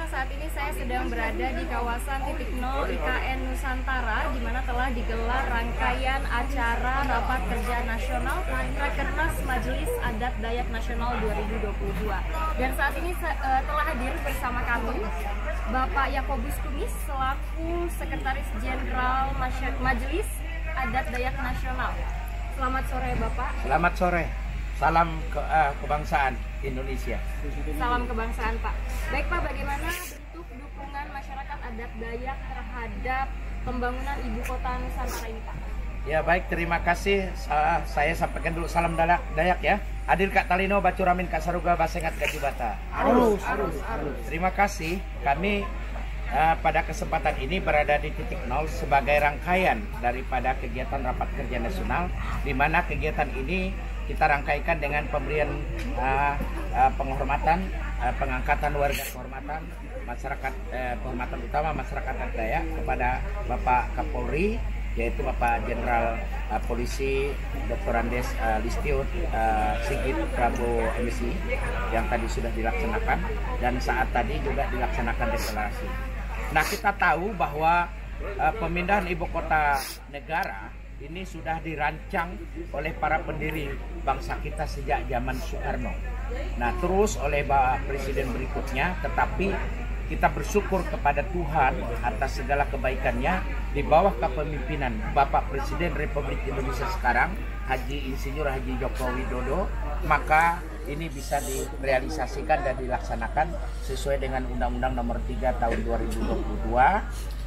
saat ini saya sedang berada di kawasan titik nol IKN Nusantara, di mana telah digelar rangkaian acara Rapat Kerja Nasional Rakernas Majelis Adat Dayak Nasional 2022. Dan saat ini telah hadir bersama kami Bapak Yakobus Kumis selaku Sekretaris Jenderal Majelis Adat Dayak Nasional. Selamat sore Bapak. Selamat sore. Salam kebangsaan Indonesia. Salam kebangsaan Pak. Baik Pak, bagaimana bentuk dukungan masyarakat adat Dayak terhadap pembangunan ibu kota Nusantara ini Pak? Ya baik, terima kasih. Saya sampaikan dulu salam Dayak ya. Adil Kak Talino, Bacuramin Kak Saruga, Basengat Kak Jibata. Arus. Terima kasih. Kami pada kesempatan ini berada di titik nol sebagai rangkaian daripada kegiatan Rapat Kerja Nasional, di mana kegiatan ini kita rangkaikan dengan pemberian penghormatan, pengangkatan warga kehormatan, masyarakat kehormatan utama masyarakat adat Dayak kepada Bapak Kapolri, yaitu Bapak Jenderal Polisi Dr. Andes Listio Sigit Prabowo MSI yang tadi sudah dilaksanakan, dan saat tadi juga dilaksanakan deklarasi. Nah, kita tahu bahwa pemindahan ibu kota negara ini sudah dirancang oleh para pendiri bangsa kita sejak zaman Soekarno. Nah, terus oleh Bapak Presiden berikutnya, tetapi kita bersyukur kepada Tuhan atas segala kebaikannya di bawah kepemimpinan Bapak Presiden Republik Indonesia sekarang, Haji Insinyur Haji Joko Widodo, maka ini bisa direalisasikan dan dilaksanakan sesuai dengan Undang-Undang Nomor 3 Tahun 2022.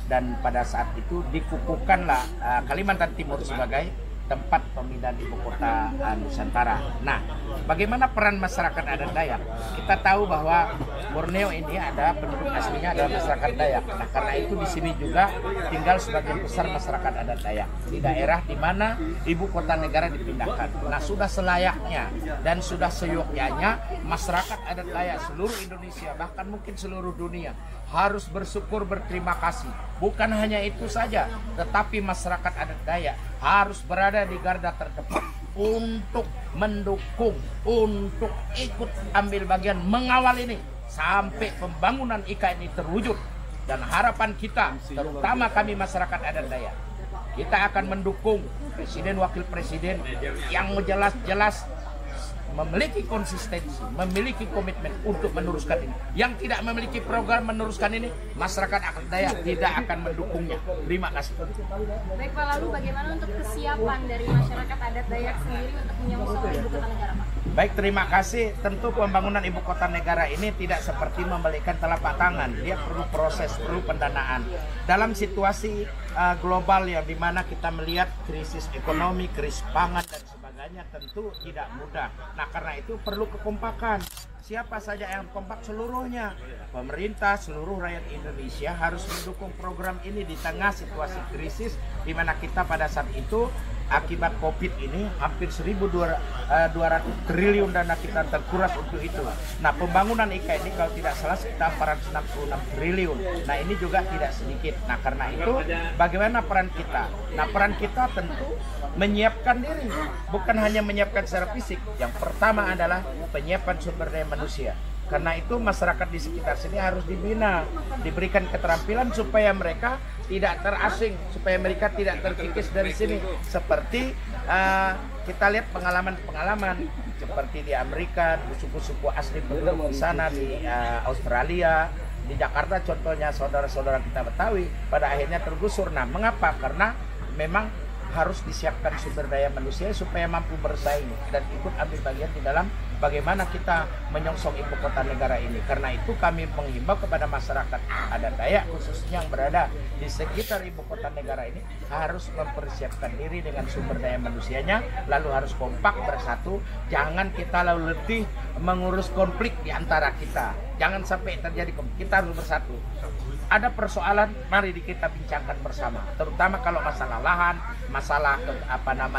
Dan pada saat itu dikukuhkanlah Kalimantan Timur sebagai tempat pemindahan ibu kota Nusantara. Nah, bagaimana peran masyarakat adat Dayak? Kita tahu bahwa Borneo ini ada penduduk aslinya adalah masyarakat Dayak. Nah, karena itu di sini juga tinggal sebagian besar masyarakat adat Dayak di daerah di mana ibu kota negara dipindahkan. Nah, sudah selayaknya dan sudah seyogyanya masyarakat adat Dayak seluruh Indonesia, bahkan mungkin seluruh dunia, harus bersyukur, berterima kasih. Bukan hanya itu saja, tetapi masyarakat adat Dayak harus berada di garda terdepan untuk mendukung, untuk ikut ambil bagian mengawal ini sampai pembangunan IKN ini terwujud. Dan harapan kita, terutama kami masyarakat adat Dayak, kita akan mendukung Presiden, Wakil Presiden yang jelas-jelas memiliki konsistensi, memiliki komitmen untuk meneruskan ini. Yang tidak memiliki program meneruskan ini, masyarakat adat Dayak tidak akan mendukungnya. Terima kasih. Baik Pak, lalu bagaimana untuk kesiapan dari masyarakat adat Dayak sendiri untuk menyongsong ibu kota negara Pak? Baik, terima kasih. Tentu pembangunan ibu kota negara ini tidak seperti membalikan telapak tangan. Dia perlu proses, perlu pendanaan. Dalam situasi global yang dimana kita melihat krisis ekonomi, krisis pangan dan sebagainya, tentu tidak mudah. Nah, karena itu perlu kekompakan. Siapa saja yang kompak? Seluruhnya. Pemerintah, seluruh rakyat Indonesia harus mendukung program ini di tengah situasi krisis di mana kita pada saat itu akibat COVID ini hampir 1.200 triliun dana kita terkuras untuk itu. Nah, pembangunan IKN ini kalau tidak salah sekitar 466 triliun. Nah, ini juga tidak sedikit. Nah, karena itu bagaimana peran kita? Nah, peran kita tentu menyiapkan diri, bukan hanya menyiapkan secara fisik. Yang pertama adalah penyiapan sumber daya manusia. Karena itu masyarakat di sekitar sini harus dibina, diberikan keterampilan supaya mereka tidak terasing, supaya mereka tidak terkikis dari sini. Seperti kita lihat pengalaman-pengalaman seperti di Amerika, suku-suku asli penduduk di sana, di Australia, di Jakarta contohnya saudara-saudara kita Betawi pada akhirnya tergusur. Nah, mengapa? Karena memang harus disiapkan sumber daya manusia supaya mampu bersaing dan ikut ambil bagian di dalam bagaimana kita menyongsong ibu kota negara ini. Karena itu kami menghimbau kepada masyarakat adat Dayak khususnya yang berada di sekitar ibu kota negara ini harus mempersiapkan diri dengan sumber daya manusianya, lalu harus kompak bersatu. Jangan kita lalu letih mengurus konflik di antara kita. Jangan sampai terjadi konflik. Kita harus bersatu. Ada persoalan, mari kita bincangkan bersama. Terutama kalau masalah lahan, masalah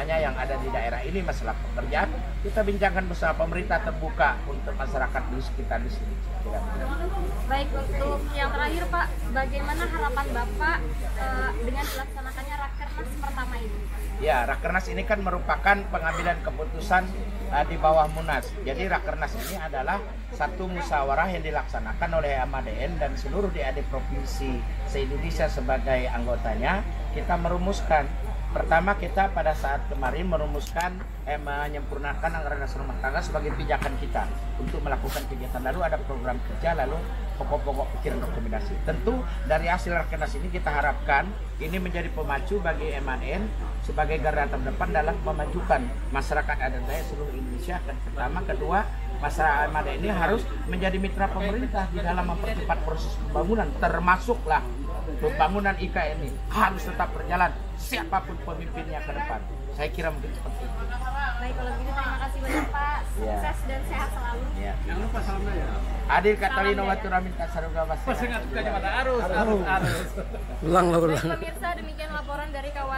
yang ada di daerah ini, masalah pekerjaan, kita bincangkan bersama. Pemerintah terbuka untuk masyarakat di sekitar di sini. Baik, untuk yang terakhir Pak, bagaimana harapan Bapak dengan dilaksanakannya Rakernas Rakernas pertama ini? Ya, Rakernas ini kan merupakan pengambilan keputusan di bawah Munas. Jadi Rakernas ini adalah satu musyawarah yang dilaksanakan oleh MADN dan seluruh DAD provinsi se-Indonesia sebagai anggotanya. Kita merumuskan, pertama kita pada saat kemarin merumuskan menyempurnakan anggaran dasar rumah tangga sebagai pijakan kita untuk melakukan kegiatan. Lalu ada program kerja, lalu pokok-pokok pikiran rekomendasi. Tentu dari hasil Rakernas ini kita harapkan ini menjadi pemacu bagi MADN sebagai garda terdepan dalam memajukan masyarakat adat Dayak seluruh Indonesia. Dan pertama, kedua, masyarakat MADN ini harus menjadi mitra pemerintah di dalam mempercepat proses pembangunan, termasuklah pembangunan IKN ini harus tetap berjalan siapapun pemimpinnya ke depan. Saya kira mungkin seperti itu. Baik, kalau begitu terima kasih banyak Pak. Sukses dan sehat selalu. Ya. Jangan lupa salamnya ya. Adil Katalino Watura minta saruga Pas ingat pada arus. Ulang. Baik pemirsa, demikian laporan dari kawasan